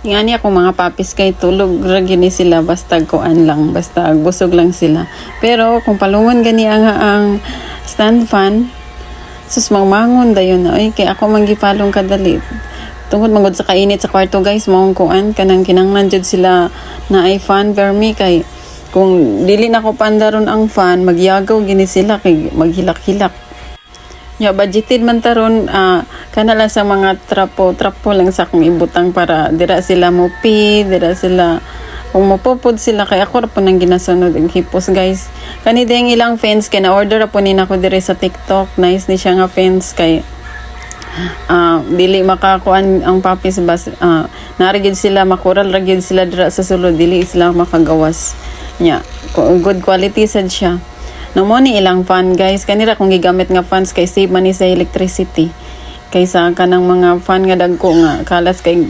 Nga niya kung mga papis kay tulog ra gini sila basta kuan lang, basta busog lang sila. Pero kung palungon gani ang stand fan, sus mangmangon dayon na ay kay ako manggipalong kadali. Tungod mangod sa kainit sa kwarto guys, mong kuan kanang kinanglan jud sila na ay fan permi kay kung dili na ko pandaron ang fan, magyagaw gini sila kay maghilak-hilak. Ya budgeted man taron kana lang sa mga trapo lang sa akong ibutang para dira sila mopi, dira sila kung mapupod sila kay ako ra po nang ginasunod ang hipos guys. Kani ding ilang fans kay na order po ni nako dire sa TikTok. Nice ni siya nga fans kay dili makakuan ang papis bas narigid sila makural ragid sila dira sa sulod, dili sila makagawas nya. Good quality sad siya. No mo ni ilang fan guys, kanira kung gigamit nga fans kay save man ni sa electricity kaysa kanang mga fan nga dagko nga kalas kay